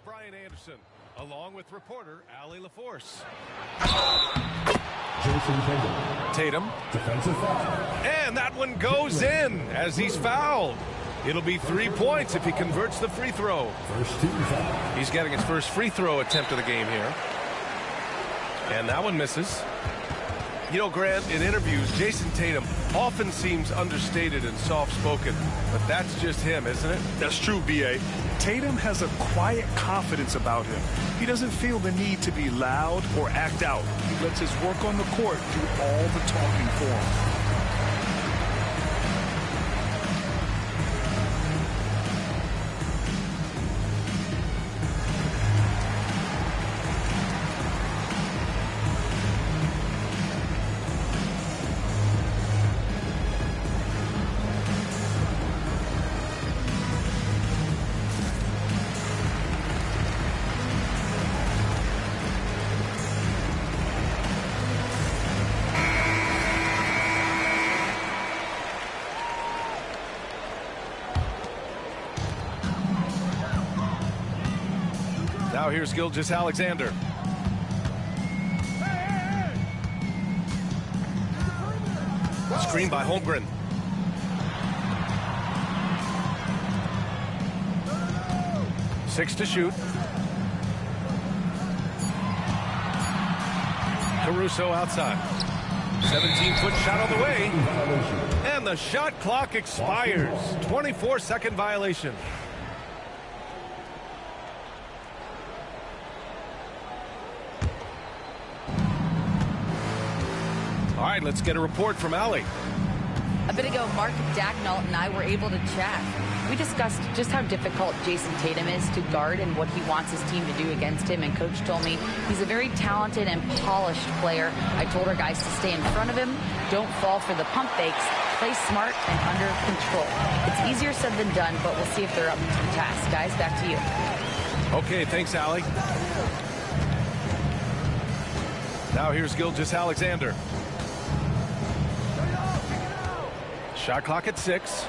Brian Anderson, along with reporter Allie LaForce. Tatum. Defensive foul. And that one goes in as he's fouled. It'll be 3 points if he converts the free throw. First team foul. He's getting his first free throw attempt of the game here. And that one misses. You know, Grant, in interviews, Jason Tatum often seems understated and soft-spoken, but that's just him, isn't it? That's true, B.A. Tatum has a quiet confidence about him. He doesn't feel the need to be loud or act out. He lets his work on the court do all the talking for him. Now here's Gilgeous-Alexander. Screen by Holmgren. Six to shoot. Caruso outside. 17-foot shot on the way. And the shot clock expires. 24-second violation. All right, let's get a report from Allie. A bit ago, Mark Dagnall and I were able to chat. We discussed just how difficult Jason Tatum is to guard and what he wants his team to do against him, and Coach told me he's a very talented and polished player. I told our guys to stay in front of him, don't fall for the pump fakes, play smart and under control. It's easier said than done, but we'll see if they're up to the task. Guys, back to you. Okay, thanks, Allie. Now here's Gilgeous-Alexander. Shot clock at 6.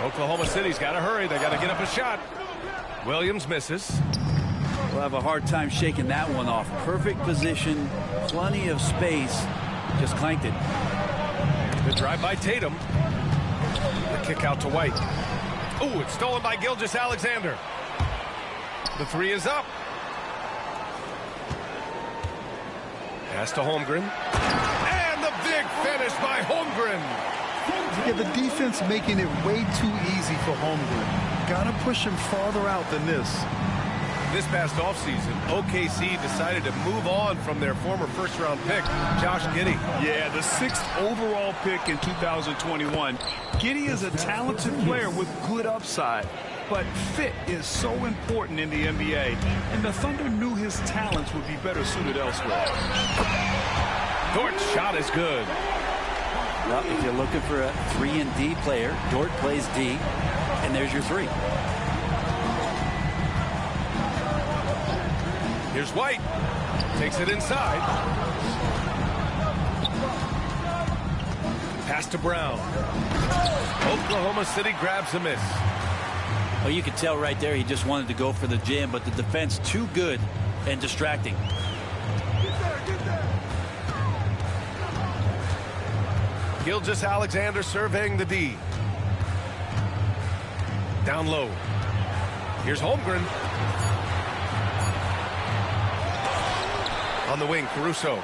Oklahoma City's got to hurry. They got to get up a shot. Williams misses. We'll have a hard time shaking that one off. Perfect position, plenty of space. Just clanked it. The drive by Tatum. The kick out to White. Oh, it's stolen by Gilgeous-Alexander. The three is up. Pass to Holmgren. And the big finish by Holmgren. Yeah, the defense making it way too easy for Holmgren. Got to push him farther out than this. This past offseason, OKC decided to move on from their former first-round pick, Josh Giddey. Yeah, the 6th overall pick in 2021. Giddey is a talented player with good upside, but fit is so important in the NBA, and the Thunder knew his talents would be better suited elsewhere. Dort's shot is good. Well, if you're looking for a 3-and-D player, Dort plays D, and there's your 3. Here's White. Takes it inside. Pass to Brown. Oklahoma City grabs a miss. Well, you could tell right there he just wanted to go for the jam, but the defense too good and distracting. Gilgeous-Alexander surveying the D. Down low. Here's Holmgren. On the wing, Caruso.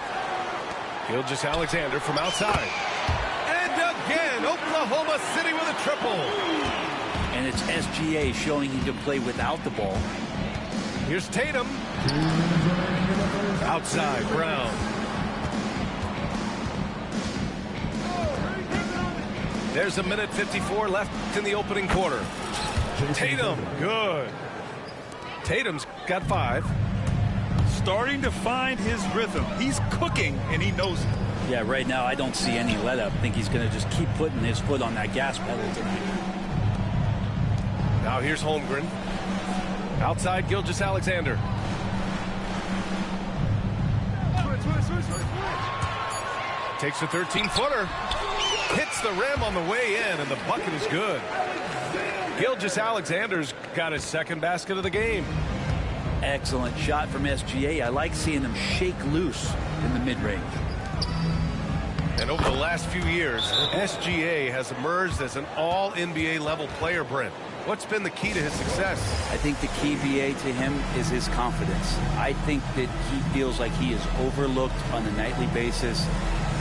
Gilgeous-Alexander from outside. And again, Oklahoma City with a triple. And it's SGA showing he can play without the ball. Here's Tatum. Outside, Brown. There's a minute 54 left in the opening quarter. Tatum, good. Tatum's got 5. Starting to find his rhythm. He's cooking, and he knows it. Yeah, right now I don't see any let-up. I think he's going to just keep putting his foot on that gas pedal tonight. Now here's Holmgren. Outside, Gilgeous-Alexander. Takes a 13-footer. Hits the rim on the way in, and the bucket is good. Gilgeous-Alexander's got his second basket of the game. Excellent shot from SGA. I like seeing him shake loose in the mid-range. And over the last few years, SGA has emerged as an all-NBA level player, Brent. What's been the key to his success? I think the key, BA, to him is his confidence. I think that he feels like he is overlooked on a nightly basis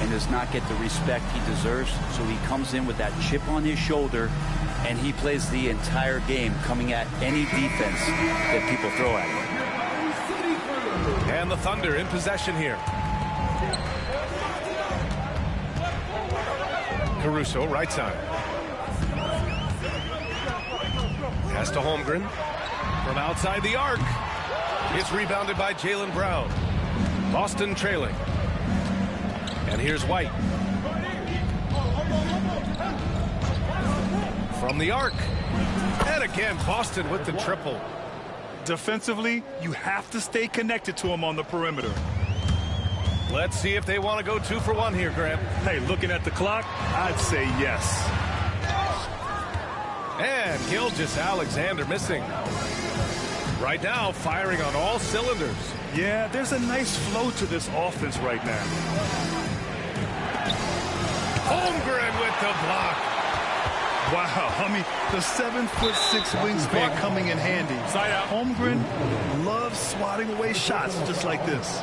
and does not get the respect he deserves. So he comes in with that chip on his shoulder, and he plays the entire game coming at any defense that people throw at him. And the Thunder in possession here. Caruso, right side. Pass to Holmgren. From outside the arc. It's rebounded by Jaylen Brown. Boston trailing. And here's White. From the arc. And again, Boston with the triple. Defensively, you have to stay connected to him on the perimeter. Let's see if they want to go 2 for 1 here, Graham. Hey, looking at the clock, I'd say yes. And Gilgeous-Alexander missing. Right now, firing on all cylinders. Yeah, there's a nice flow to this offense right now. Holmgren with the block. Wow, I mean, the 7'6" wingspan coming in handy. Side out. Holmgren loves swatting away shots just like this.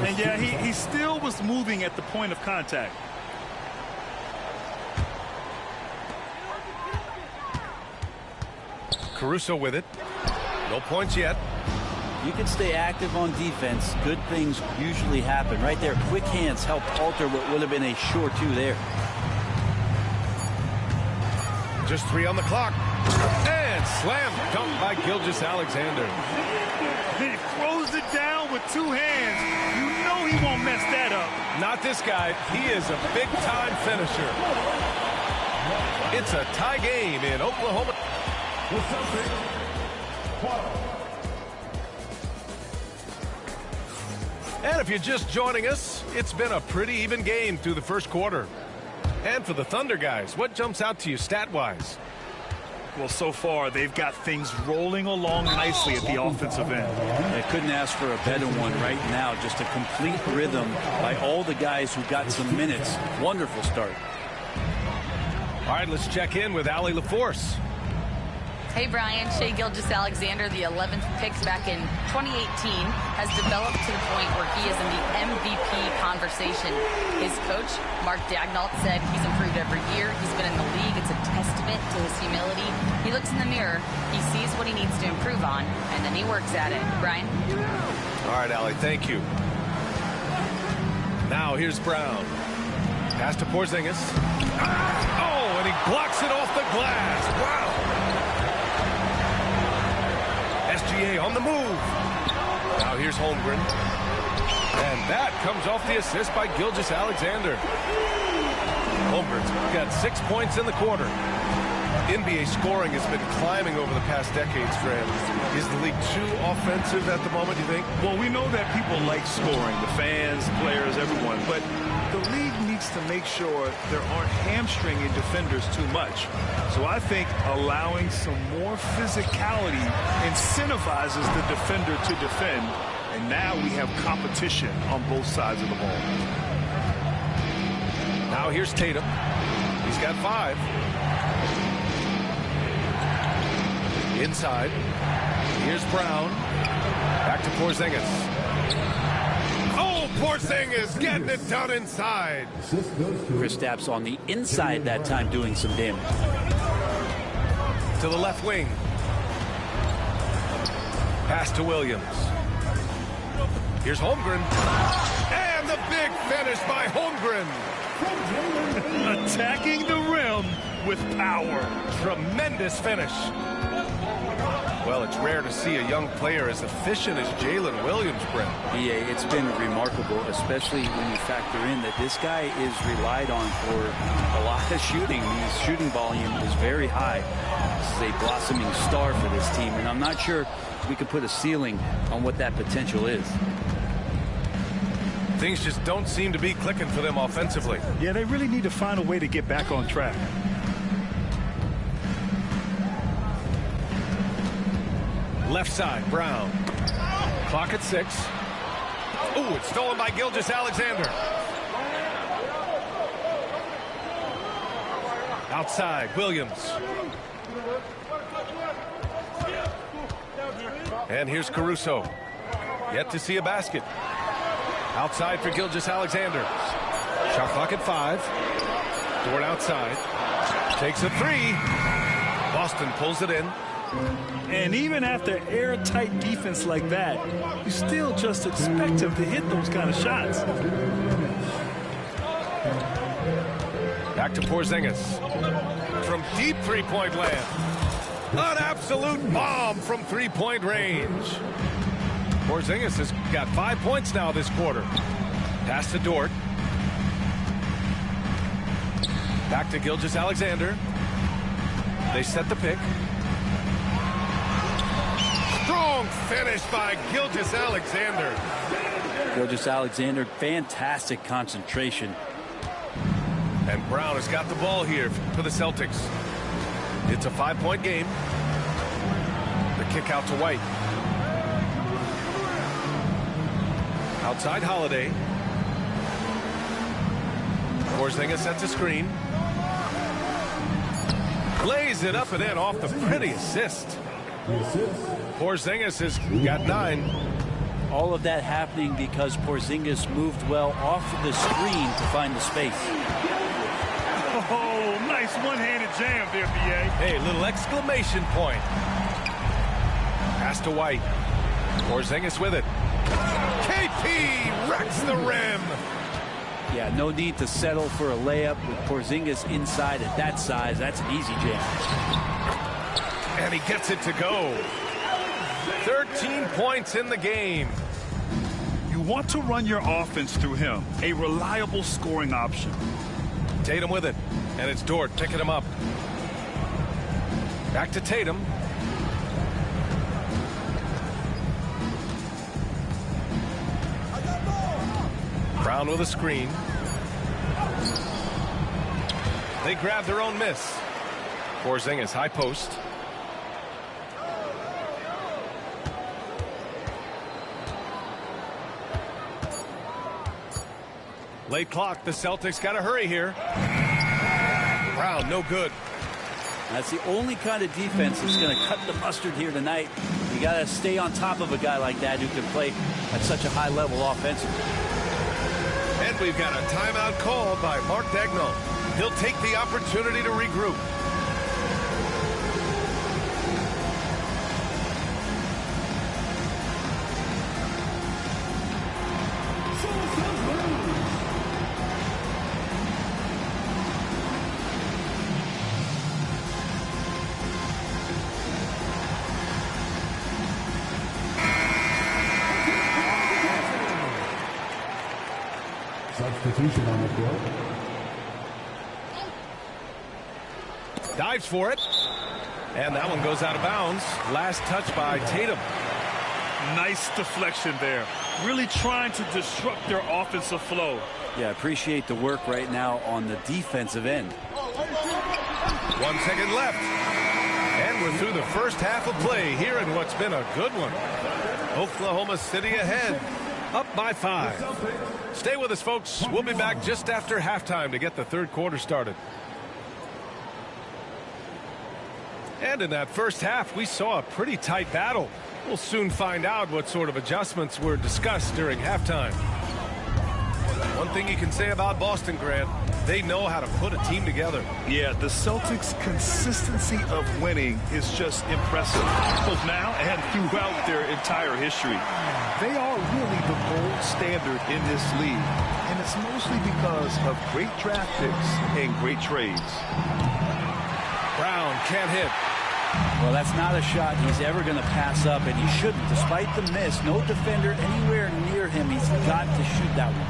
And yeah, he still was moving at the point of contact. Caruso with it. No points yet. You can stay active on defense. Good things usually happen. Right there, quick hands help alter what would have been a short 2 there. Just 3 on the clock. And slam dunk by Gilgeous-Alexander. He throws it down with 2 hands. You know he won't mess that up. Not this guy. He is a big-time finisher. It's a tie game in Oklahoma. And if you're just joining us, it's been a pretty even game through the first quarter. And for the Thunder guys, what jumps out to you stat-wise? Well, so far, they've got things rolling along nicely at the offensive end. I couldn't ask for a better one right now. Just a complete rhythm by all the guys who got some minutes. Wonderful start. All right, let's check in with Allie LaForce. Hey, Brian. Shai Gilgeous-Alexander, the 11th pick back in 2018, has developed to the point where he is in the MVP conversation. His coach, Mark Daigneault, said he's improved every year. He's been in the league. It's a testament to his humility. He looks in the mirror, he sees what he needs to improve on, and then he works at it. Brian? All right, Allie, thank you. Now here's Brown. Pass to Porzingis. Oh, and he blocks it off the glass. Wow. SGA on the move. Now here's Holmgren. And that comes off the assist by Gilgeous-Alexander. Holmgren's got 6 points in the quarter. NBA scoring has been climbing over the past decades, Fran. Is the league too offensive at the moment, you think? Well, we know that people like scoring, the fans, players, everyone, but the league needs to make sure there aren't hamstringing defenders too much. So I think allowing some more physicality incentivizes the defender to defend, and now we have competition on both sides of the ball. Now here's Tatum. He's got 5. Inside. Here's Brown. Back to Porzingis. Oh, Porzingis getting it done inside. Kristaps on the inside that time doing some damage. To the left wing. Pass to Williams. Here's Holmgren. And the big finish by Holmgren. Attacking the rim with power. Tremendous finish. Well, it's rare to see a young player as efficient as Jalen Williams, Brent. Yeah, it's been remarkable, especially when you factor in that this guy is relied on for a lot of shooting. His shooting volume is very high. This is a blossoming star for this team, and I'm not sure we could put a ceiling on what that potential is. Things just don't seem to be clicking for them offensively. Yeah, they really need to find a way to get back on track. Left side, Brown. Clock at 6. Ooh, it's stolen by Gilgeous-Alexander. Outside, Williams. And here's Caruso. Yet to see a basket. Outside for Gilgeous-Alexander. Shot clock at 5. Dort outside. Takes a 3. Boston pulls it in. And even after airtight defense like that, you still just expect him to hit those kind of shots. Back to Porzingis. From deep three-point land. An absolute bomb from three-point range. Porzingis has got 5 points now this quarter. Pass to Dort. Back to Gilgeous-Alexander. They set the pick. Strong finish by Gilgeous-Alexander. Gilgeous-Alexander, fantastic concentration. And Brown has got the ball here for the Celtics. It's a 5-point game. The kick out to White. Outside Holiday. Porzingis sets a screen. Lays it up and in off the pretty assist. Porzingis has got 9. All of that happening because Porzingis moved well off of the screen to find the space. Oh, nice one-handed jam there, B.A. Hey, little exclamation point. Pass to White. Porzingis with it. KP wrecks the rim. Yeah, no need to settle for a layup with Porzingis inside at that size. That's an easy jam. And he gets it to go. 13 points in the game. You want to run your offense through him, a reliable scoring option. Tatum with it, and it's Dort picking him up. Back to Tatum. Brown with a screen. They grab their own miss. Porzingis, high post. Late clock, the Celtics got to hurry here. Brown, no good. That's the only kind of defense that's going to cut the mustard here tonight. You got to stay on top of a guy like that who can play at such a high level offensively. And we've got a timeout called by Mark Daigneault. He'll take the opportunity to regroup. Substitution on the court. Dives for it. And that one goes out of bounds. Last touch by Tatum. Nice deflection there. Really trying to disrupt their offensive flow. Yeah, appreciate the work right now on the defensive end. 1 second left. And we're through the first half of play here in what's been a good one. Oklahoma City ahead. Up by 5. Stay with us, folks. We'll be back just after halftime to get the third quarter started. And in that first half, we saw a pretty tight battle. We'll soon find out what sort of adjustments were discussed during halftime. One thing you can say about Boston, Grant, they know how to put a team together. Yeah, the Celtics' consistency of winning is just impressive, both now and throughout their entire history. They are really the gold standard in this league, and it's mostly because of great draft picks and great trades. Brown can't hit. Well, that's not a shot he's ever going to pass up, and he shouldn't. Despite the miss, no defender anywhere near him. He's got to shoot that one.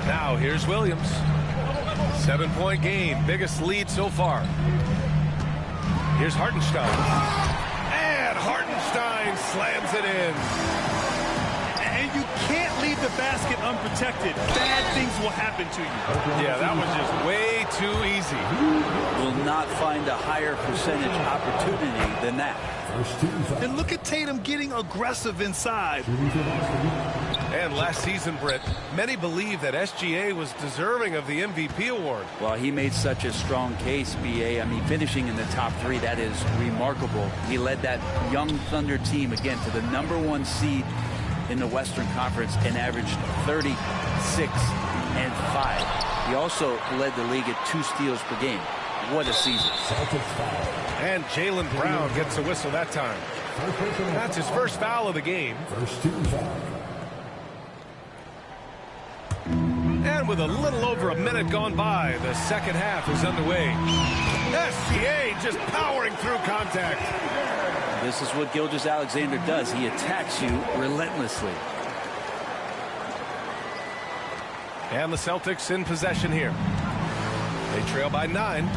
Now here's Williams. 7-point game, biggest lead so far. Here's Hartenstein. And Hartenstein slams it in. And you can't leave the basket unprotected, bad things will happen to you. Yeah, that was just way too easy. Will not find a higher percentage opportunity than that. And look at Tatum getting aggressive inside. And last season, Britt, many believe that SGA was deserving of the MVP award. Well, he made such a strong case, B.A. I mean, finishing in the top 3, that is remarkable. He led that young Thunder team, again, to the #1 seed in the Western Conference and averaged 36 and 5. He also led the league at 2 steals per game. What a season. And Jaylen Brown gets a whistle that time. That's his first foul of the game. And with a little over a minute gone by, the second half is underway. SGA just powering through contact. This is what Gilgeous-Alexander does. He attacks you relentlessly. And the Celtics in possession here. They trail by 9.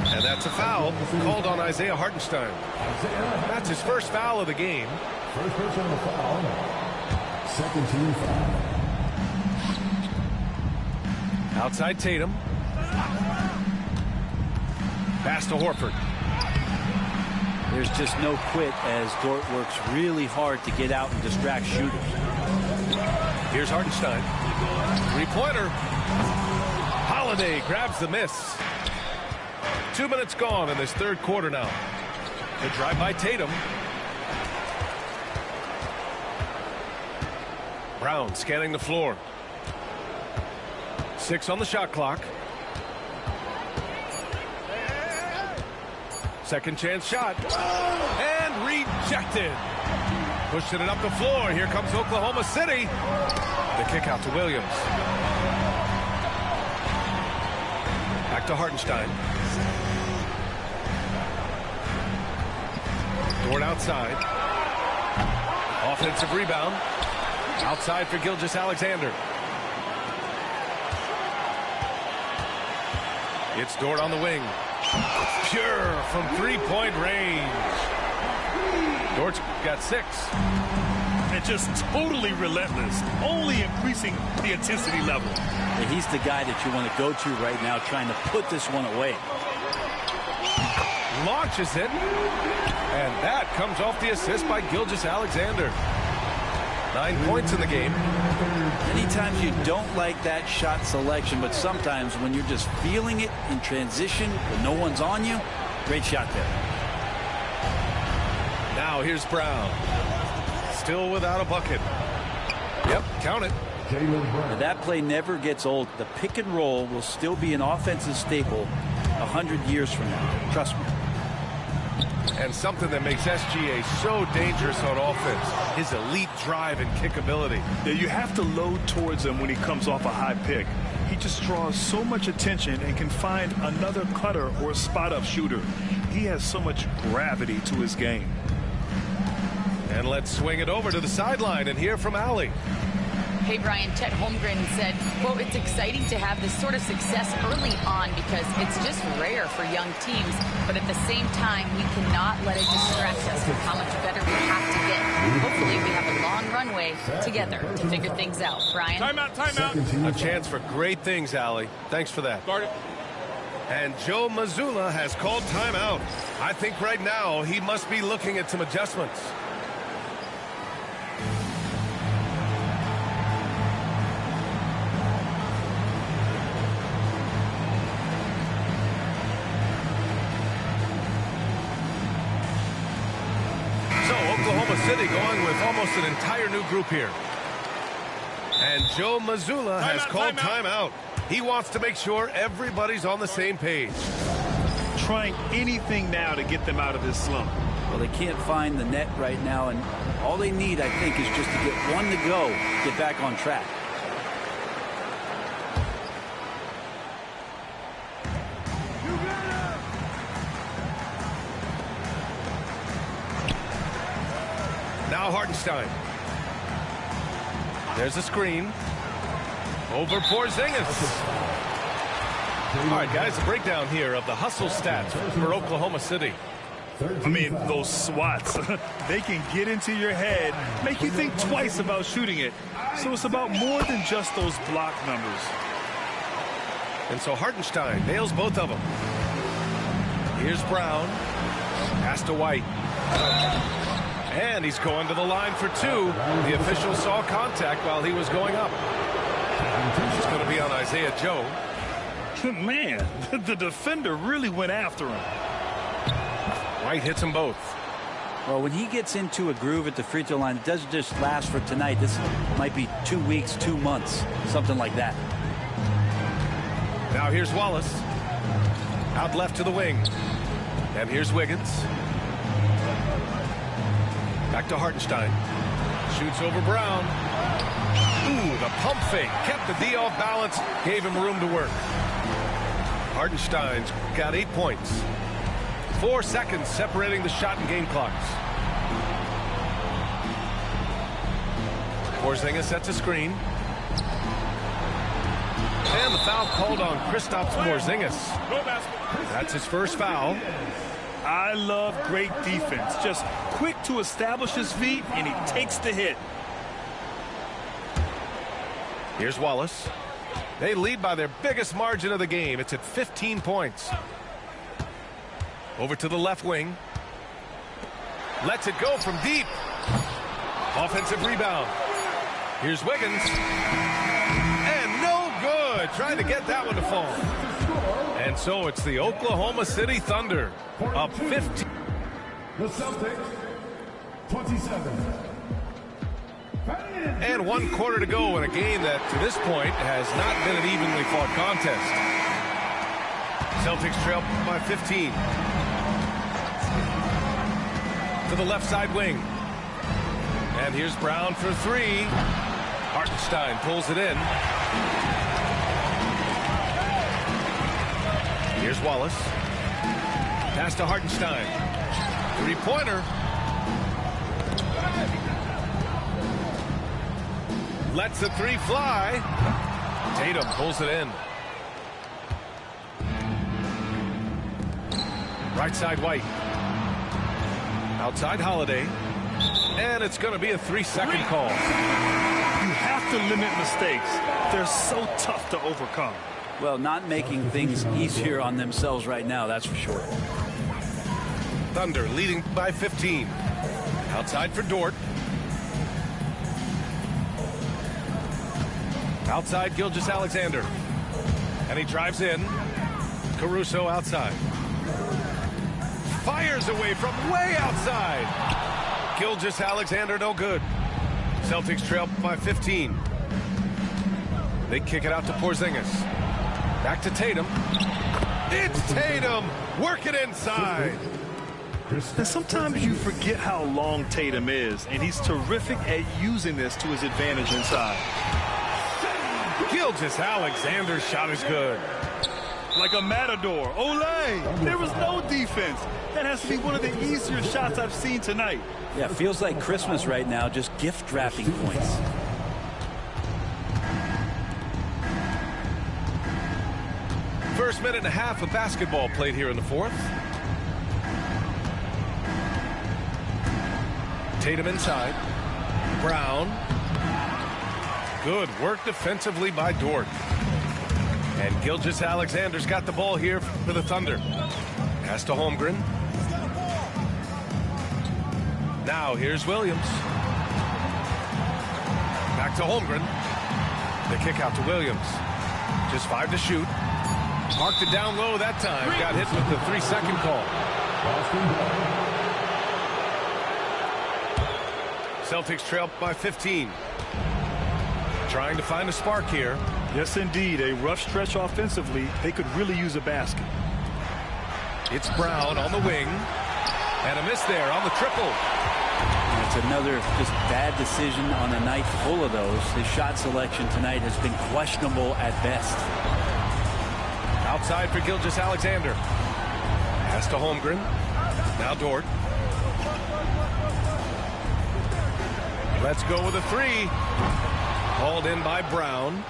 And that's a foul called on Isaiah Hartenstein. That's his first foul of the game. First personal foul. Second team foul. Outside Tatum. Pass to Horford. There's just no quit as Dort works really hard to get out and distract shooters. Here's Hartenstein. 3-pointer. Holiday grabs the miss. 2 minutes gone in this third quarter now. The drive by Tatum. Brown scanning the floor. 6 on the shot clock. Second chance shot. And rejected. Pushing it up the floor. Here comes Oklahoma City. The kick out to Williams. Back to Hartenstein. Dort outside. Offensive rebound. Outside for Gilgeous-Alexander. It's Dort on the wing. Pure from 3-point range. Dort's got 6. And just totally relentless, only increasing the intensity level. And he's the guy that you want to go to right now, trying to put this one away. Launches it. And that comes off the assist by Gilgeous-Alexander. 9 points in the game. Many times you don't like that shot selection, but sometimes when you're just feeling it in transition, when no one's on you, great shot there. Now here's Brown. Still without a bucket. Yep, count it. Now, that play never gets old. The pick and roll will still be an offensive staple 100 years from now. Trust me. And something that makes SGA so dangerous on offense, his elite drive and kick ability. Yeah, you have to load towards him when he comes off a high pick. He just draws so much attention and can find another cutter or a spot-up shooter. He has so much gravity to his game. And let's swing it over to the sideline and hear from Allie. Hey, Brian, Chet Holmgren said, quote, it's exciting to have this sort of success early on because it's just rare for young teams. But at the same time, we cannot let it distract us from how much better we have to get. Hopefully, we have a long runway together to figure things out. Brian? Timeout. A chance for great things, Allie. Thanks for that. Guard it. And Joe Mazzulla has called timeout. I think right now he must be looking at some adjustments. Oklahoma City going with almost an entire new group here. And Joe Mazzulla has called timeout. He wants to make sure everybody's on the same page. Trying anything now to get them out of this slump. Well, they can't find the net right now, and all they need, I think, is just to get one to go, get back on track. Now Hartenstein. There's a screen. Over Porzingis. All right, guys, a breakdown here of the hustle stats for Oklahoma City. I mean, those swats, they can get into your head, make you think twice about shooting it. So it's about more than just those block numbers. And so Hartenstein nails both of them. Here's Brown. Pass to White. And he's going to the line for two. The official saw contact while he was going up. It's going to be on Isaiah Joe. Man, the defender really went after him. White hits them both. Well, when he gets into a groove at the free throw line, it doesn't just last for tonight. This might be 2 weeks, 2 months, something like that. Now here's Wallace. Out left to the wing. And here's Wiggins. Back to Hartenstein. Shoots over Brown. Ooh, the pump fake. Kept the D off balance. Gave him room to work. Hartenstein's got 8 points. 4 seconds separating the shot and game clocks. Porzingis sets a screen. And the foul called on Kristaps Porzingis. That's his first foul. I love great defense. Just quick to establish his feet, and he takes the hit. Here's Wallace. They lead by their biggest margin of the game. It's at 15 points. Over to the left wing. Lets it go from deep. Offensive rebound. Here's Wiggins. And no good. Trying to get that one to fall. And so it's the Oklahoma City Thunder up 15. The Celtics, 27. And 1 quarter to go in a game that to this point has not been an evenly fought contest. Celtics trail by 15. To the left side wing. And here's Brown for 3. Hartenstein pulls it in. Here's Wallace. Pass to Hartenstein. 3-pointer. Lets the 3 fly. Tatum pulls it in. Right side White. Outside Holiday. And it's going to be a 3-second call. You have to limit mistakes. They're so tough to overcome. Well, not making things easier on themselves right now, that's for sure. Thunder leading by 15. Outside for Dort. Outside Gilgeous-Alexander. And he drives in. Caruso outside. Fires away from way outside. Gilgeous-Alexander no good. Celtics trail by 15. They kick it out to Porzingis. Back to Tatum. It's Tatum working inside. And sometimes you forget how long Tatum is, and he's terrific at using this to his advantage inside. Gilgeous-Alexander's shot is good. Like a matador. Olay! There was no defense. That has to be one of the easier shots I've seen tonight. Yeah, feels like Christmas right now, just gift wrapping points. First minute and a half of basketball played here in the fourth. Tatum inside. Brown. Good work defensively by Dort. And Gilgeous-Alexander's got the ball here for the Thunder. Pass to Holmgren. Now here's Williams. Back to Holmgren. The kick out to Williams. Just 5 to shoot. Marked it down low that time. Got hit with the 3-second call. Celtics trail by 15. Trying to find a spark here. Yes, indeed. A rough stretch offensively. They could really use a basket. It's Brown on the wing. And a miss there on the triple. It's another just bad decision on a night full of those. His shot selection tonight has been questionable at best. Outside for Gilgeous-Alexander. Pass to Holmgren. Now Dort. Let's go with a 3. Hauled in by Brown.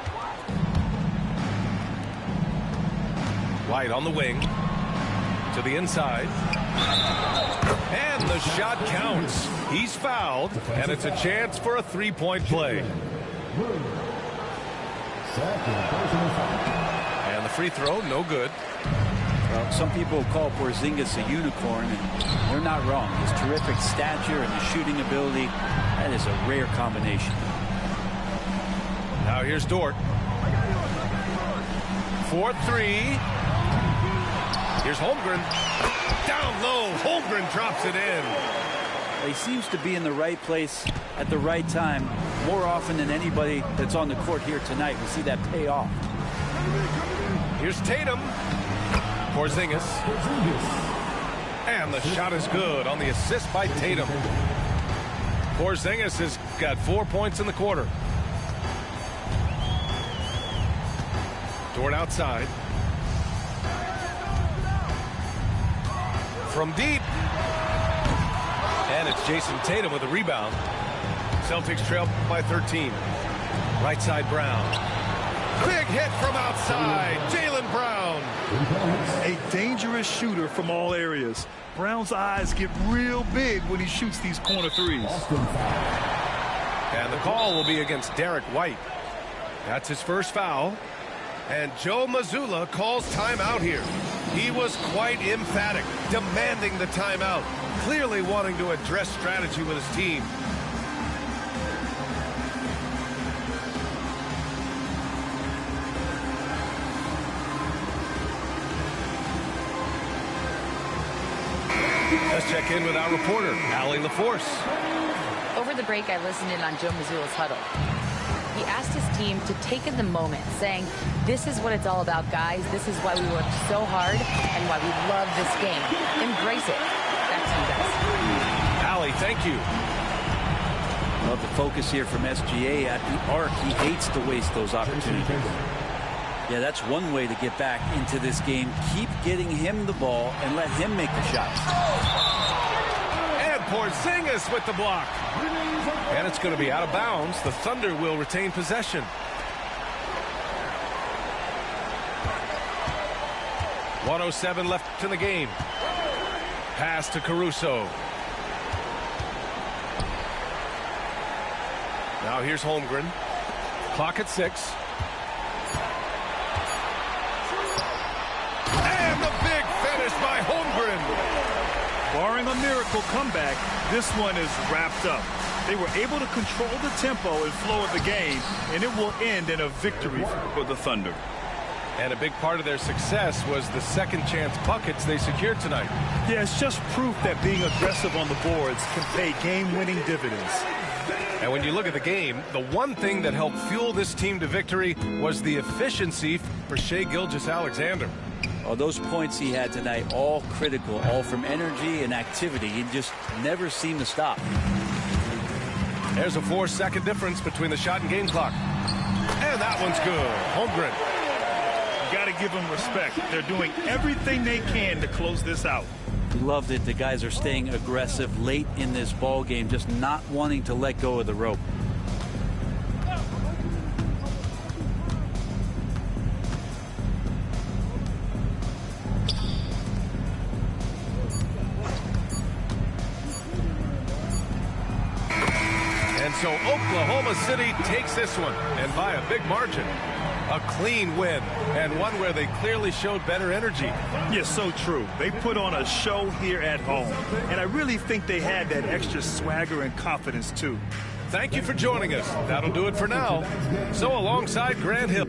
White on the wing. To the inside. And the shot counts. He's fouled, and it's a chance for a three-point play. And the free throw, no good. Well, some people call Porzingis a unicorn, and they're not wrong. His terrific stature and his shooting ability, that is a rare combination. Now here's Dort. 4-3. Here's Holmgren. Down low. Holmgren drops it in. He seems to be in the right place at the right time more often than anybody that's on the court here tonight. We see that pay off. Here's Tatum. Porzingis. And the shot is good on the assist by Tatum. Porzingis has got 4 points in the quarter. Dort outside. From deep. And it's Jason Tatum with a rebound. Celtics trail by 13. Right side Brown. Big hit from outside. Jaylen Brown. A dangerous shooter from all areas. Brown's eyes get real big when he shoots these corner threes. And the call will be against Derek White. That's his first foul. And Joe Mazzulla calls timeout here. He was quite emphatic, demanding the timeout, clearly wanting to address strategy with his team. Let's check in with our reporter, Allie LaForce. Over the break, I listened in on Joe Mazzulla's huddle. He asked his team to take in the moment, saying, this is what it's all about, guys. This is why we worked so hard and why we love this game. Embrace it. Back to you guys. Allie, thank you. Love the focus here from SGA at the arc. He hates to waste those opportunities. Yeah, that's one way to get back into this game. Keep getting him the ball and let him make the shots. And Porzingis with the block. And it's going to be out of bounds. The Thunder will retain possession. .107 left in the game. Pass to Caruso. Now here's Holmgren. Clock at 6. And the big finish by Holmgren. Barring a miracle comeback, this one is wrapped up. They were able to control the tempo and flow of the game, and it will end in a victory for the Thunder. And a big part of their success was the second chance buckets they secured tonight. Yeah, it's just proof that being aggressive on the boards can pay game-winning dividends. And when you look at the game, the one thing that helped fuel this team to victory was the efficiency for Shai Gilgeous-Alexander. Oh, those points he had tonight, all critical, all from energy and activity. He just never seemed to stop. There's a 4-second difference between the shot and game clock. And that one's good. Holmgren. You got to give them respect. They're doing everything they can to close this out. Loved it. The guys are staying aggressive late in this ball game, just not wanting to let go of the rope. And so Oklahoma City takes this one, and by a big margin. A clean win, and one where they clearly showed better energy. Yes, so true. They put on a show here at home, and I really think they had that extra swagger and confidence, too. Thank you for joining us. That'll do it for now. So alongside Grant Hill.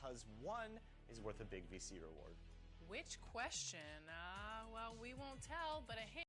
because one is worth a big VC reward. Which question? Well, we won't tell, but a hint.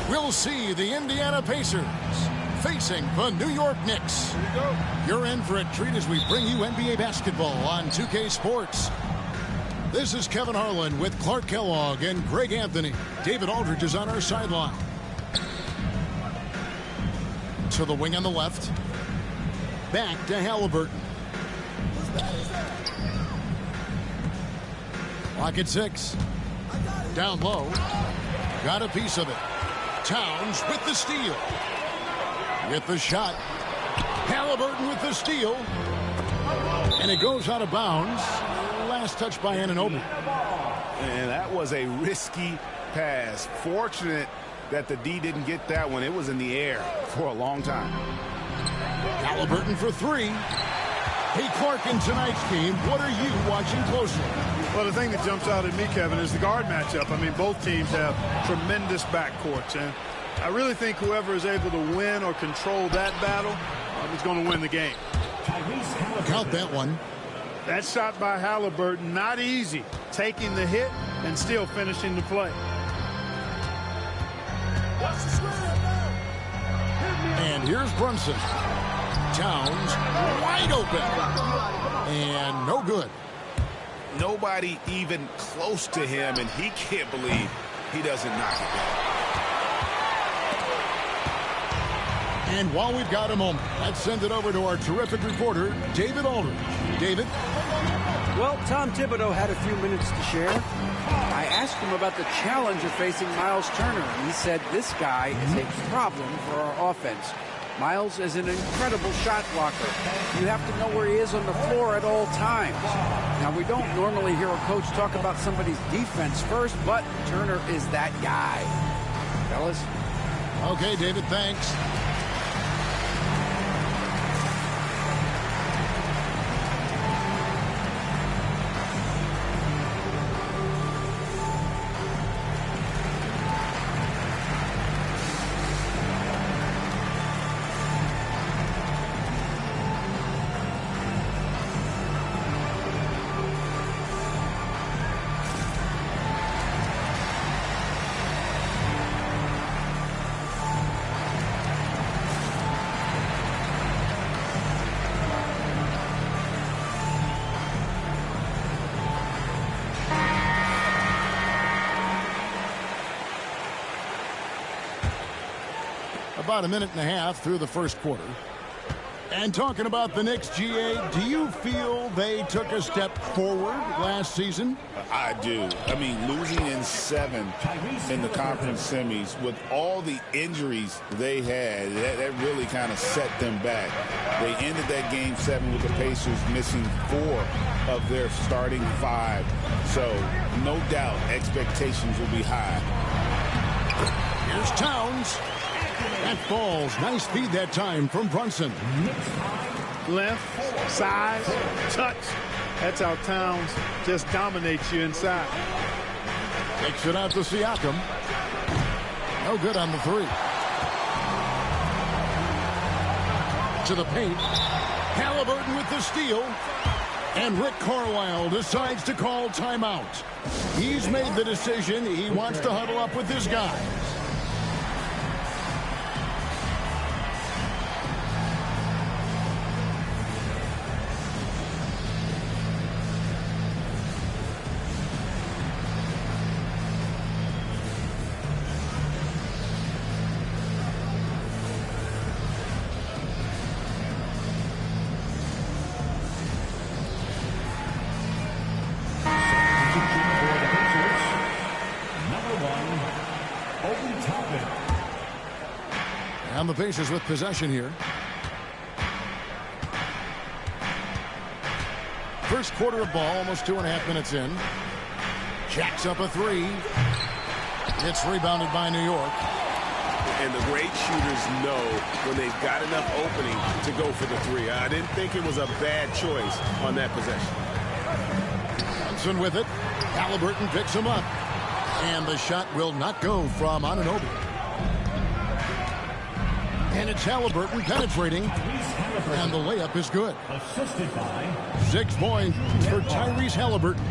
We'll see the Indiana Pacers facing the New York Knicks. You're in for a treat as we bring you NBA basketball on 2K Sports. This is Kevin Harlan with Clark Kellogg and Greg Anthony. David Aldridge is on our sideline. To the wing on the left. Back to Halliburton. Clock at 6. Down low. Got a piece of it. Towns with the steal. With the shot. Halliburton with the steal. And it goes out of bounds. Last touch by Anunoby. And that was a risky pass. Fortunate that the D didn't get that one. It was in the air for a long time. Halliburton for 3. Hey, Clark, in tonight's game, what are you watching closely? Well, the thing that jumps out at me, Kevin, is the guard matchup. I mean, both teams have tremendous backcourts, and I really think whoever is able to win or control that battle is going to win the game. Count that one. That shot by Halliburton, not easy, taking the hit and still finishing the play. And here's Brunson. Towns wide open. And no good. Nobody even close to him, and he can't believe he doesn't knock it down. And while we've got a moment, let's send it over to our terrific reporter, David Aldridge. David? Well, Tom Thibodeau had a few minutes to share. I asked him about the challenge of facing Miles Turner, and he said this guy is a problem for our offense. Miles is an incredible shot blocker. You have to know where he is on the floor at all times. Now, we don't normally hear a coach talk about somebody's defense first, but Turner is that guy. Fellas? Okay, David, thanks. about a minute and a half through the first quarter. And talking about the Knicks, GA, do you feel they took a step forward last season? I do. I mean, losing in 7 in the conference semis with all the injuries they had, that really kind of set them back. They ended that game 7 with the Pacers missing 4 of their starting 5. So, no doubt, expectations will be high. Here's Towns. That falls. Nice feed that time from Brunson. Length, size, touch. That's how Towns just dominates you inside. Takes it out to Siakam. No good on the 3. To the paint. Halliburton with the steal. And Rick Carlisle decides to call timeout. He's made the decision. He wants to huddle up with his guys. And the Pacers with possession here. First quarter of ball, almost 2.5 minutes in. Jacks up a 3. It's rebounded by New York. And the great shooters know when they've got enough opening to go for the 3. I didn't think it was a bad choice on that possession. Johnson with it. Halliburton picks him up. And the shot will not go from Anunoby. And it's Halliburton penetrating. And the layup is good. 6 points for Tyrese Halliburton.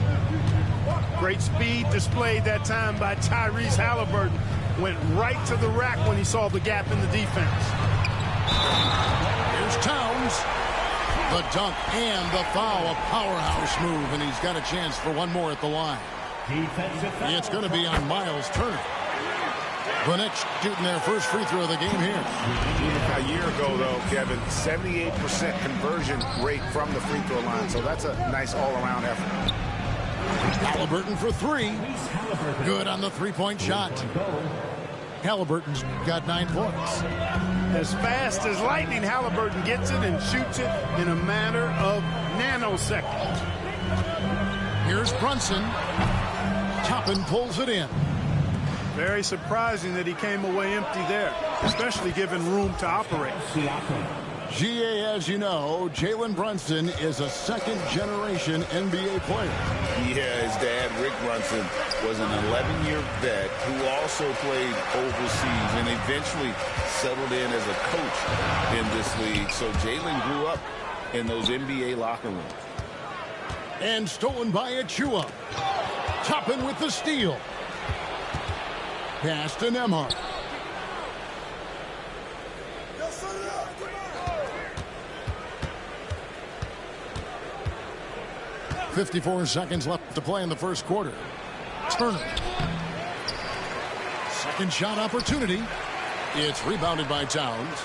Great speed displayed that time by Tyrese Halliburton. Went right to the rack when he saw the gap in the defense. Here's Towns. The dunk and the foul. A powerhouse move. And he's got a chance for one more at the line. It's going to be on Miles Turner. The Knicks shooting their first free throw of the game here. A year ago, though, Kevin, 78% conversion rate from the free throw line. So that's a nice all-around effort. Halliburton for 3. Good on the 3-point shot. Halliburton's got 9 points. As fast as lightning, Halliburton gets it and shoots it in a matter of nanoseconds. Here's Brunson. Toppin pulls it in. Very surprising that he came away empty there, especially given room to operate. GA, as you know, Jalen Brunson is a second-generation NBA player. Yeah, his dad, Rick Brunson, was an 11-year vet who also played overseas and eventually settled in as a coach in this league. So Jalen grew up in those NBA locker rooms. And stolen by Achua. Toppin with the steal. Pass to Nembhard. .54 seconds left to play in the first quarter. Turner. Second shot opportunity. It's rebounded by Towns.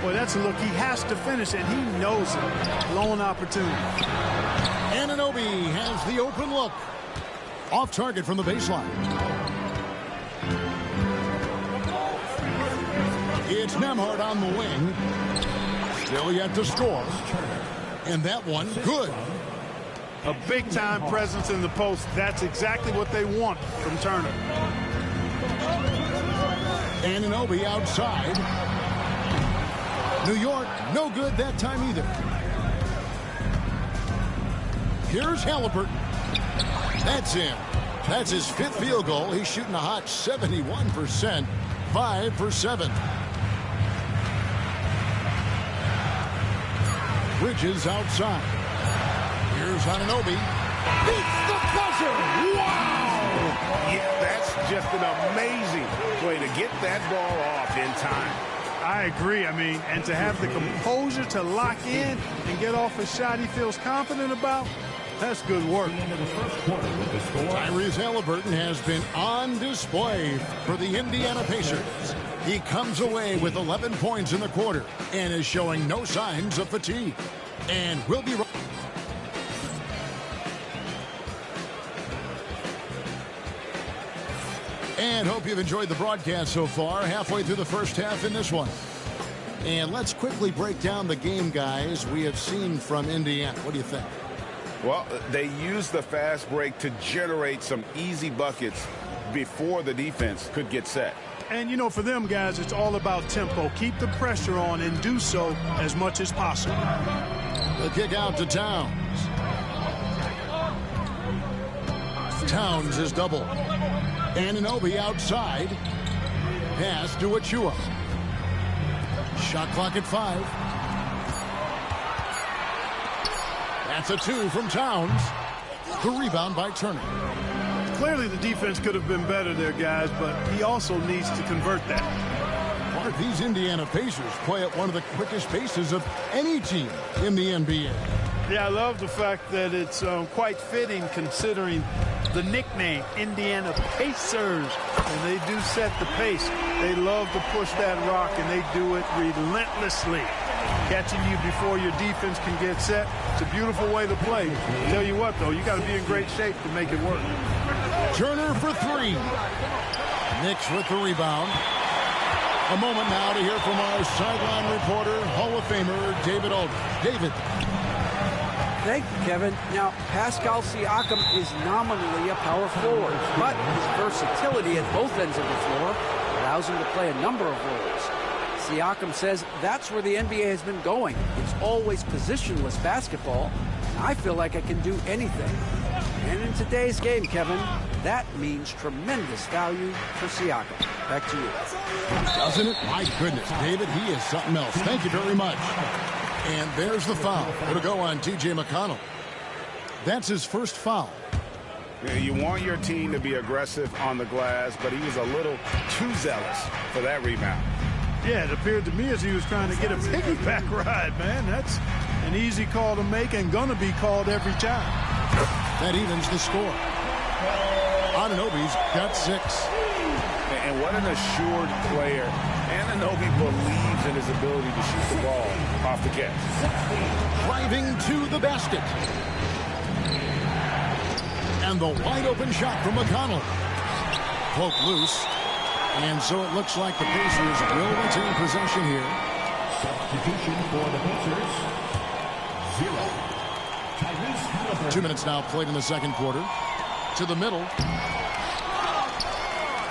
Boy, that's a look he has to finish, and he knows it. Lone opportunity. Anunoby has the open look. Off target from the baseline. It's Nembhard on the wing. Still yet to score. And that one, good. A big-time presence in the post. That's exactly what they want from Turner. Anunoby outside. New York, no good that time either. Here's Halliburton. That's in. That's his 5th field goal. He's shooting a hot 71%. 5 for 7. Bridges outside. Here's Anunoby. Beats the buzzer. Wow! Yeah, that's just an amazing way to get that ball off in time. I agree. I mean, and to have the composure to lock in and get off a shot he feels confident about, That's good work. Tyrese Halliburton has been on display for the Indiana Pacers. He comes away with 11 points in the quarter and is showing no signs of fatigue. And will be... And hope you've enjoyed the broadcast so far. Halfway through the first half in this one. And let's quickly break down the game, guys, we have seen from Indiana. What do you think? Well, they used the fast break to generate some easy buckets before the defense could get set. And, you know, for them, guys, it's all about tempo. Keep the pressure on and do so as much as possible. The kick out to Towns. Towns is double. Anunoby outside. Pass to Achua. Shot clock at 5. That's a 2 from Towns. The rebound by Turner. Clearly the defense could have been better there, guys, but he also needs to convert that. Mark, these Indiana Pacers play at one of the quickest paces of any team in the NBA. Yeah, I love the fact that it's quite fitting considering the nickname, Indiana Pacers. And they do set the pace. They love to push that rock, and they do it relentlessly. Catching you before your defense can get set. It's a beautiful way to play. Tell you what, though, you got to be in great shape to make it work. Turner for 3. Knicks with the rebound. A moment now to hear from our sideline reporter, Hall of Famer David Aldridge. David. Thank you, Kevin. Now, Pascal Siakam is nominally a power forward, but his versatility at both ends of the floor allows him to play a number of roles. Siakam says that's where the NBA has been going. It's always positionless basketball, and I feel like I can do anything. And in today's game, Kevin, that means tremendous value for Siakam. Back to you. Doesn't it? My goodness, David, he is something else. Thank you very much. And there's the foul. It'll go on T.J. McConnell. That's his first foul. Yeah, you want your team to be aggressive on the glass, but he was a little too zealous for that rebound. Yeah, it appeared to me as he was trying to get a piggyback ride, man. That's an easy call to make and going to be called every time. That evens the score. Anunoby's got 6. And what an assured player. Anunoby believes in his ability to shoot the ball off the catch. Driving to the basket. And the wide open shot from McConnell. Poke loose. And so it looks like the Pacers will retain possession here. Substitution for the Pacers. 0. 2 minutes now played in the second quarter. To the middle.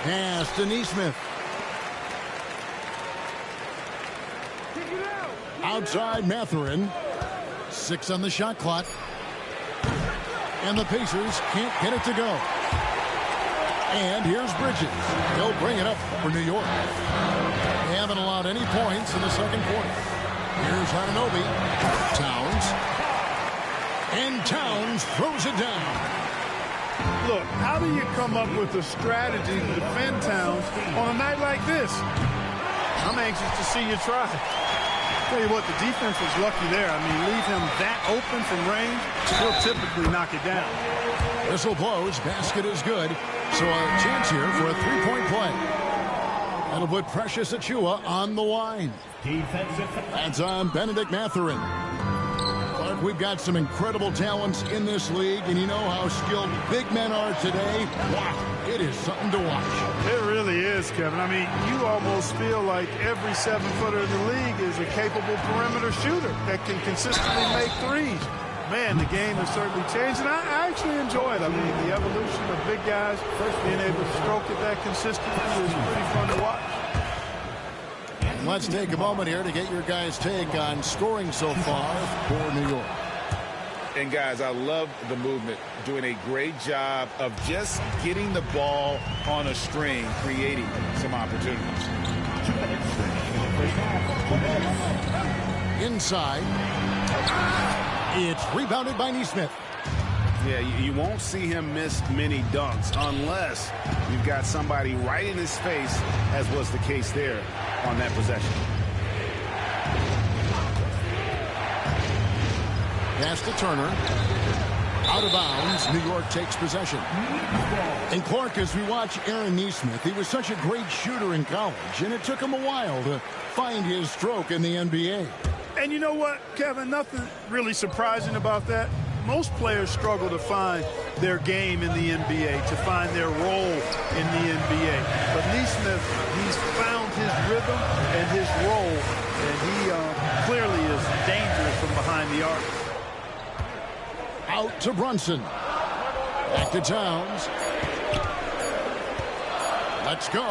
Pass to Nesmith. Outside Mathurin. 6 on the shot clock. And the Pacers can't get it to go. And here's Bridges. He'll bring it up for New York. They haven't allowed any points in the second quarter. Here's Anunoby. Towns. And Towns throws it down. Look, how do you come up with a strategy to defend Towns on a night like this? I'm anxious to see you try. Tell you what, the defense was lucky there. I mean, leave him that open from range, he'll typically knock it down. Whistle blows, basket is good. So a chance here for a three-point play. That'll put Precious Achua on the line. That's on Benedict Mathurin. Clark, we've got some incredible talents in this league, and you know how skilled big men are today. Wow, it is something to watch. It really is, Kevin. I mean, you almost feel like every 7-footer in the league is a capable perimeter shooter that can consistently make threes. Man, the game has certainly changed, and I actually enjoy it. I mean, the evolution of big guys being able to stroke it that consistently is pretty fun to watch. Let's take a moment here to get your guys' take on scoring so far for New York. And, guys, I love the movement, doing a great job of just getting the ball on a string, creating some opportunities. Inside. It's rebounded by Nesmith. Yeah, you won't see him miss many dunks unless you've got somebody right in his face, as was the case there on that possession. Pass to Turner. Out of bounds, New York takes possession. And Clark, as we watch Aaron Nesmith, he was such a great shooter in college, and it took him a while to find his stroke in the NBA. And you know what, Kevin, nothing really surprising about that. Most players struggle to find their game in the NBA, to find their role in the NBA. But Nesmith, he's found his rhythm and his role, and he clearly is dangerous from behind the arc. Out to Brunson. Back to Towns. Let's go.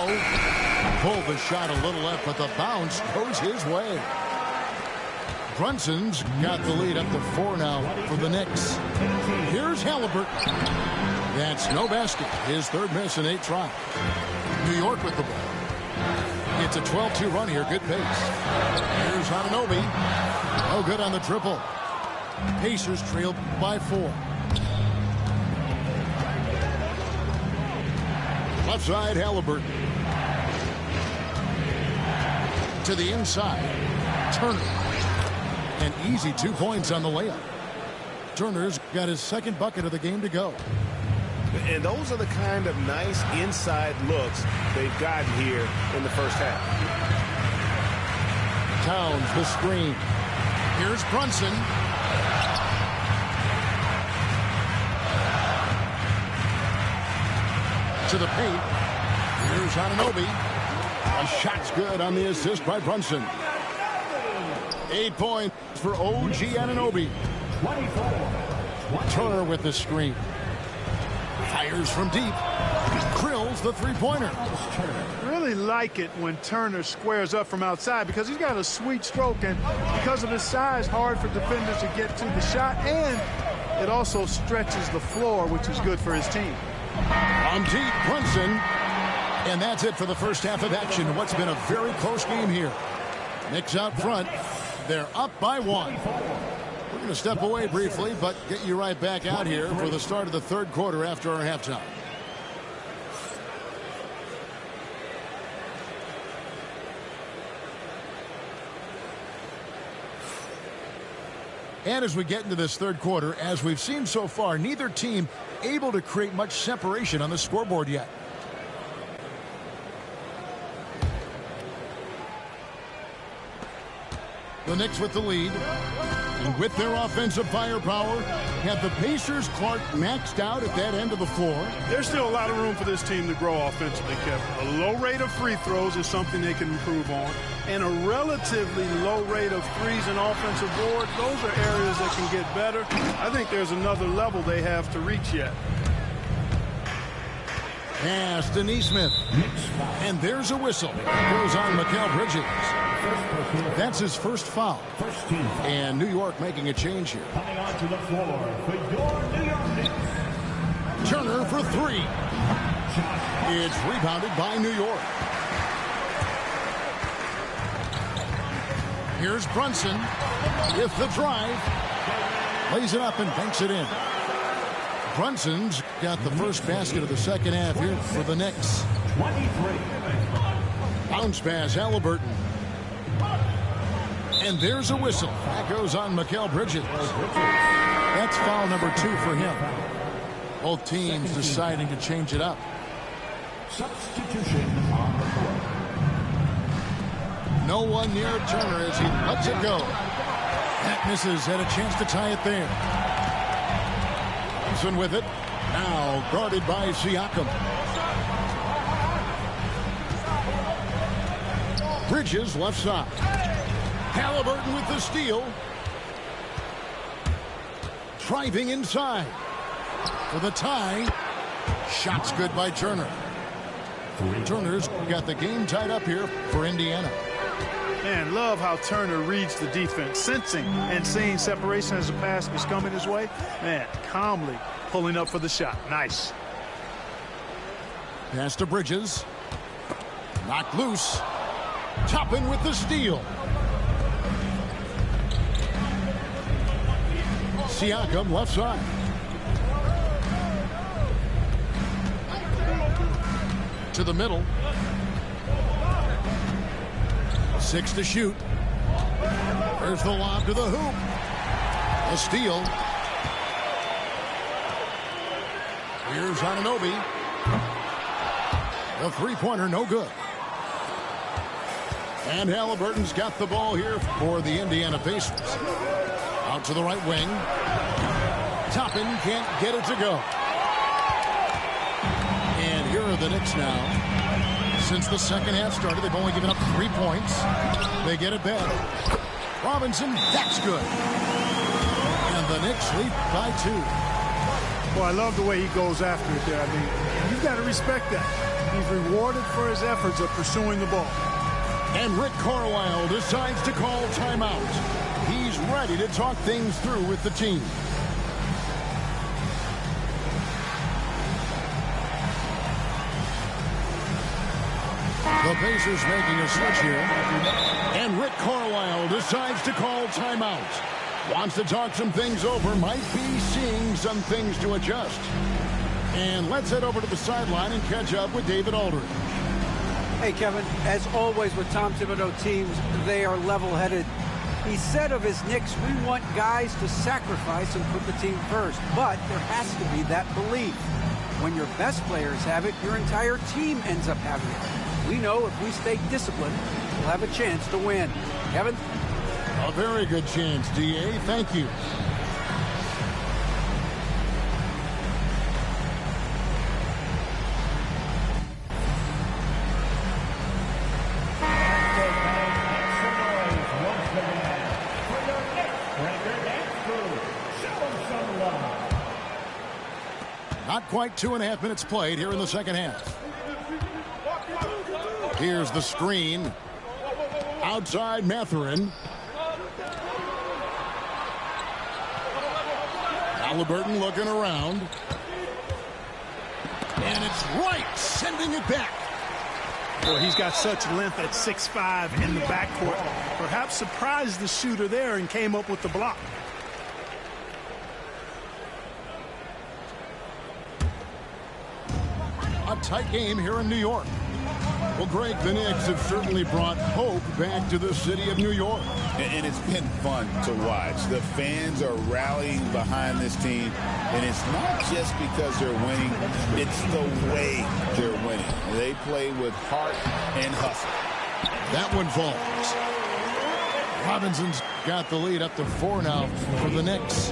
Pulled the shot a little left, but the bounce goes his way. Brunson's got the lead up to 4 now for the Knicks. Here's Halliburton. That's no basket. His third miss in 8 tries. New York with the ball. It's a 12-2 run here. Good pace. Here's Anunoby. Oh, good on the triple. Pacers trailed by 4. Left side, Halliburton. To the inside. Turner. An easy 2 points on the layup. Turner's got his second bucket of the game to go. And those are the kind of nice inside looks they've gotten here in the first half. Towns the screen. Here's Brunson. To the paint. Here's Anunoby. A shot's good on the assist by Brunson. 8 points for OG Anunoby. Turner with the screen. Fires from deep. Drills the three-pointer. Really like it when Turner squares up from outside because he's got a sweet stroke, and because of his size, hard for defenders to get to the shot, and it also stretches the floor, which is good for his team. From deep, Brunson. And that's it for the first half of action. What's been a very close game here. Knicks out front. They're up by 1. We're going to step away briefly, but get you right back out here for the start of the third quarter after our halftime. And as we get into this third quarter, as we've seen so far, neither team able to create much separation on the scoreboard yet. The Knicks with the lead. And with their offensive firepower, have the Pacers, Clark, maxed out at that end of the floor? There's still a lot of room for this team to grow offensively, Kevin. A low rate of free throws is something they can improve on. And a relatively low rate of threes and offensive boards, those are areas that can get better. I think there's another level they have to reach yet. Pass to Nesmith. And there's a whistle. Goes on Mikal Bridges. That's his first foul. And New York making a change here. Coming onto the floor for your New York Knicks. Turner for 3. It's rebounded by New York. Here's Brunson with the drive. Lays it up and banks it in. Brunson's got the first basket of the second half here for the Knicks. 23. Bounce pass, Halliburton. And there's a whistle. That goes on Mikal Bridges. That's foul number 2 for him. Both teams deciding to change it up. Substitution on the court. No one near Turner as he lets it go. That misses, had a chance to tie it there. Thompson with it. Now guarded by Siakam. Bridges left side. Halliburton with the steal. Driving inside. For the tie. Shots good by Turner. Turner's got the game tied up here for Indiana. Man, love how Turner reads the defense, sensing and seeing separation as the pass is coming his way. Man, calmly pulling up for the shot. Nice. Pass to Bridges. Knocked loose. Toppin with the steal. Siakam left side. To the middle. 6 to shoot. There's the lob to the hoop. A steal. Here's Anunoby. The three-pointer, no good. And Halliburton's got the ball here for the Indiana Pacers. Out to the right wing. Toppin can't get it to go. And here are the Knicks now. Since the second half started, they've only given up 3 points. They get it back. Robinson, that's good. And the Knicks lead by 2. Well, I love the way he goes after it there. I mean, you've got to respect that. He's rewarded for his efforts of pursuing the ball. And Rick Carlisle decides to call timeout. He's ready to talk things through with the team. The Pacers making a switch here. And Rick Carlisle decides to call timeout. Wants to talk some things over. Might be seeing some things to adjust. And let's head over to the sideline and catch up with David Aldridge. Hey, Kevin, as always with Tom Thibodeau teams, they are level-headed. He said of his Knicks, we want guys to sacrifice and put the team first. But there has to be that belief. When your best players have it, your entire team ends up having it. We know if we stay disciplined, we'll have a chance to win. Kevin? A very good chance, D.A. Thank you. Not quite 2.5 minutes played here in the second half. Here's the screen. Outside Mathurin. Halliburton looking around. And it's right, sending it back. Boy, he's got such length at 6'5" in the backcourt. Perhaps surprised the shooter there and came up with the block. A tight game here in New York. Well, Greg, the Knicks have certainly brought hope back to the city of New York. And it's been fun to watch. The fans are rallying behind this team. And it's not just because they're winning. It's the way they're winning. They play with heart and hustle. That one falls. Robinson's got the lead up to 4 now for the Knicks.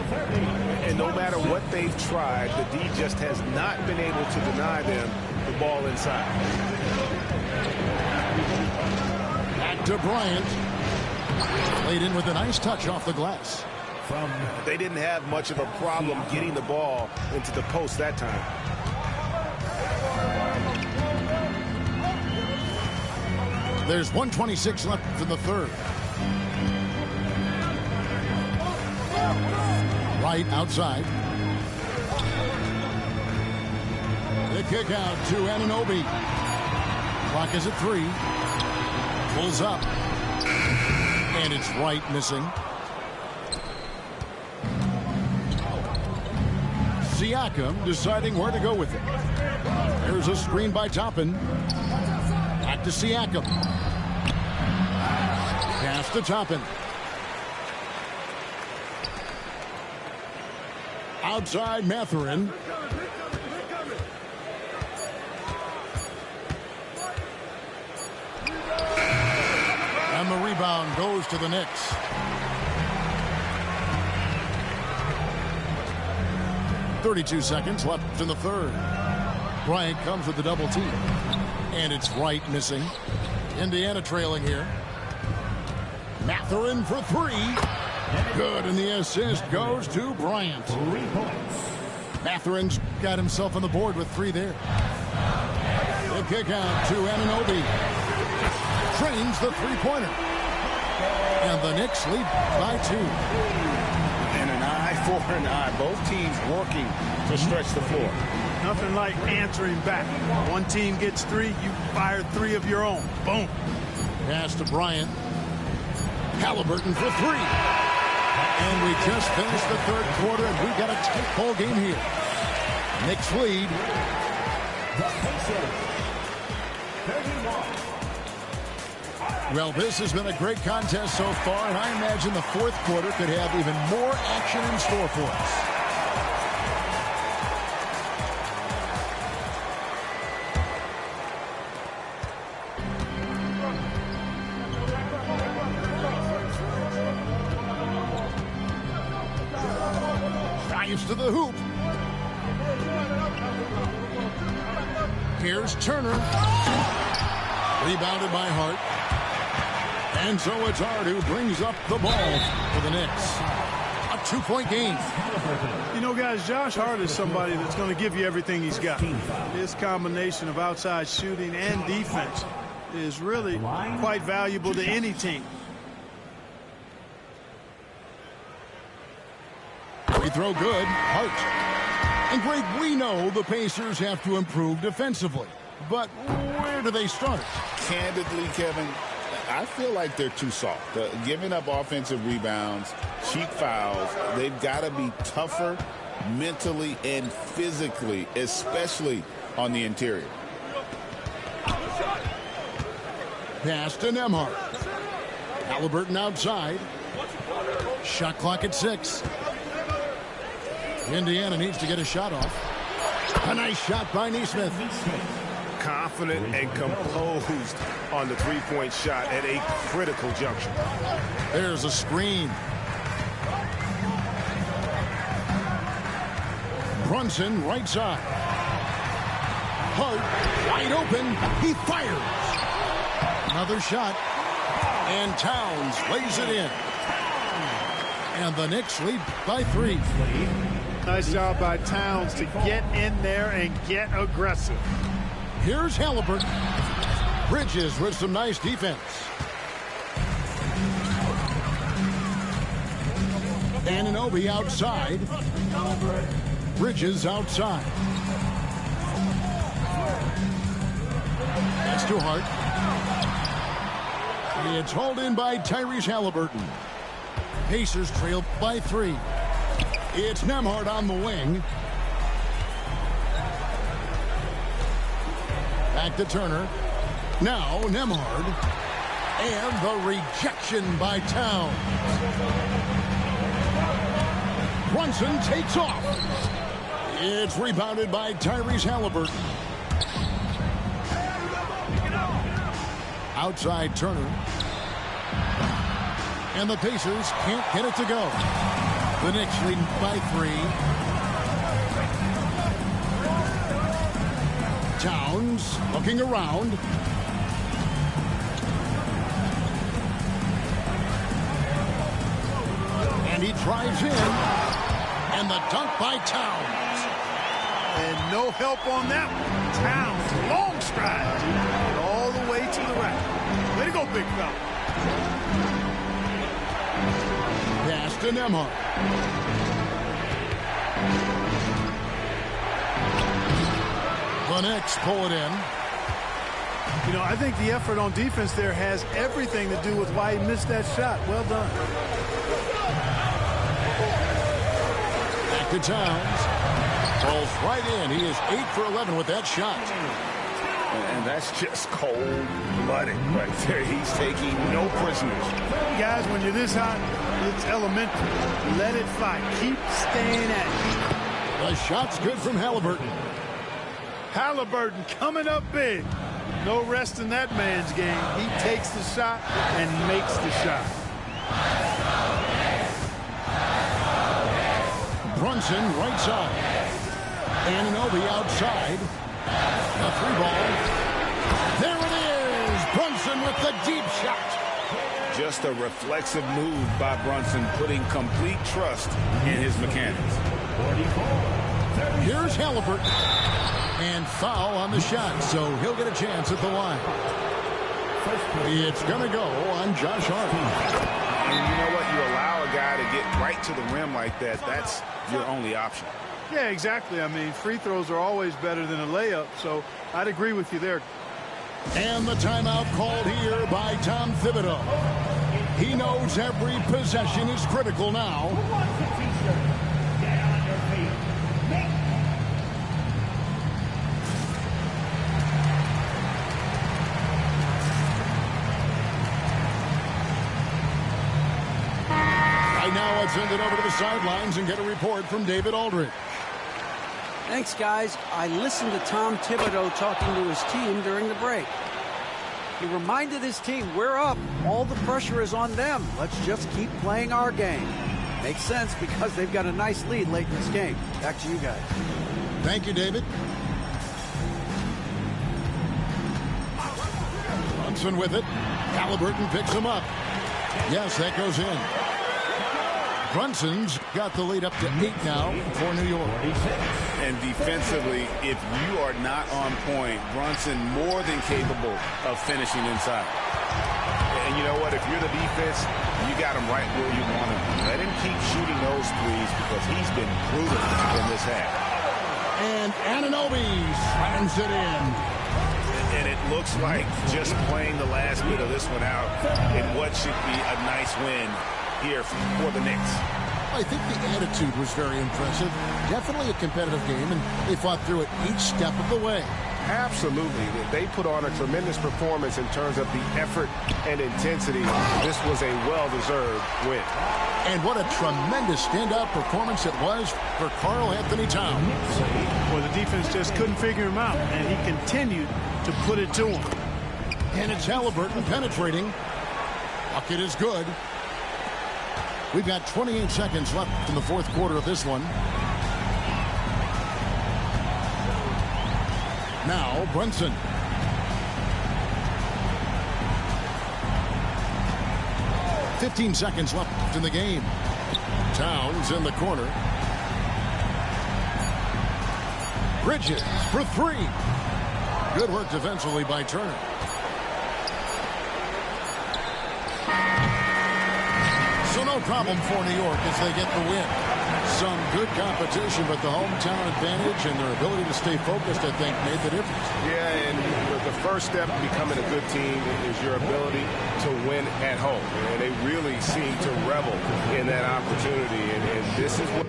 And no matter what they've tried, the D just has not been able to deny them the ball inside. Back to Bryant. Laid in with a nice touch off the glass. They didn't have much of a problem getting the ball into the post that time. There's 1:26 left in the third. Right outside. The kick out to Anunoby. Clock is at 3. Pulls up. And it's right missing. Siakam deciding where to go with it. There's a screen by Toppin. Back to Siakam. Pass to Toppin. Outside Mathurin. And the rebound goes to the Knicks. .32 seconds left in the third. Bryant comes with the double team. And it's right missing. Indiana trailing here. Mathurin for 3. Good, and the assist goes to Bryant. 3 points. Mathurin's got himself on the board with 3 there. The kick out to Anunoby. Trains the three-pointer. And the Knicks lead by 2. And an eye for an eye. Both teams working to stretch the floor. Nothing like answering back. One team gets 3, you fire 3 of your own. Boom. Pass to Bryant. Halliburton for 3. And we just finished the third quarter, and we've got a tight ball game here. Knicks lead. Well, this has been a great contest so far, and I imagine the fourth quarter could have even more action in store for us. drives to the hoop. Here's Turner. Rebounded by Hart. And so it's Hart who brings up the ball for the Knicks. A 2-point game. You know, guys, Josh Hart is somebody that's going to give you everything he's got. His combination of outside shooting and defense is really quite valuable to any team. Free throw good. Hart. And Greg, we know the Pacers have to improve defensively. But where do they start? Candidly, Kevin, I feel like they're too soft. Giving up offensive rebounds, cheap fouls, they've got to be tougher mentally and physically, especially on the interior. Pass to Nembhard. Halliburton outside. Shot clock at 6. Indiana needs to get a shot off. A nice shot by Nesmith. Confident and composed on the three-point shot at a critical juncture. There's a screen. Brunson right side. Hart wide open. He fires. Another shot. And Towns lays it in. And the Knicks lead by 3. Nice job by Towns to get in there and get aggressive. Here's Halliburton. Bridges with some nice defense. Anunoby outside. Bridges outside. That's to Hart. It's hauled in by Tyrese Halliburton. Pacers trail by 3. It's Nembhard on the wing. Back to Turner. Now Nembhard. And the rejection by Towns. Brunson takes off. It's rebounded by Tyrese Halliburton. Outside Turner. And the Pacers can't get it to go. The Knicks lead by 3. Towns looking around. And he drives in. And the dunk by Towns. And no help on that one. Towns, long stride. All the way to the rack. Way to go, big fella. Pass to Nembhard. The Knicks pull it in. You know, I think the effort on defense there has everything to do with why he missed that shot. Well done. Back to Towns. Falls right in. He is 8 for 11 with that shot. And that's just cold-blooded right there. He's taking no prisoners. Guys, when you're this hot, it's elemental. Let it fly. Keep staying at it. The shot's good from Halliburton. Halliburton coming up big. No rest in that man's game. He takes the shot and makes the shot. Brunson right side. Anunoby outside. A 3-ball. There it is. Brunson with the deep shot. Just a reflexive move by Brunson, putting complete trust in his mechanics. Here's Halliburton. And foul on the shot, so he'll get a chance at the line. It's going to go on Josh Hart. And you know what? You allow a guy to get right to the rim like that. That's your only option. Yeah, exactly. I mean, free throws are always better than a layup, so I'd agree with you there. And the timeout called here by Tom Thibodeau. He knows every possession is critical now. Right now, let's send it over to the sidelines and get a report from David Aldridge. Thanks, guys. I listened to Tom Thibodeau talking to his team during the break. He reminded his team, we're up. All the pressure is on them. Let's just keep playing our game. Makes sense because they've got a nice lead late in this game. Back to you guys. Thank you, David. Brunson with it. Halliburton picks him up. Yes, that goes in. Brunson's got the lead up to 8 now for New York. And defensively, if you are not on point, Brunson more than capable of finishing inside. And you know what? If you're the defense, you got him right where you want him. Let him keep shooting those threes because he's been brutal in this half. And Anunoby slams it in. And it looks like just playing the last bit of this one out in what should be a nice win here for the Knicks. I think the attitude was very impressive. Definitely a competitive game, and they fought through it each step of the way. Absolutely. They put on a tremendous performance in terms of the effort and intensity. This was a well-deserved win. And what a tremendous standout performance it was for Karl Anthony Towns. Well, the defense just couldn't figure him out, and he continued to put it to him. And it's Halliburton penetrating. Bucket is good. We've got 28 seconds left in the fourth quarter of this one. Now, Brunson. "15 seconds left in the game. Towns in the corner. Bridges for 3. Good work defensively by Turner. So no problem for New York as they get the win. Some good competition, but the hometown advantage and their ability to stay focused, I think, made the difference. Yeah, and the first step in becoming a good team is your ability to win at home. And they really seem to revel in that opportunity. And this is what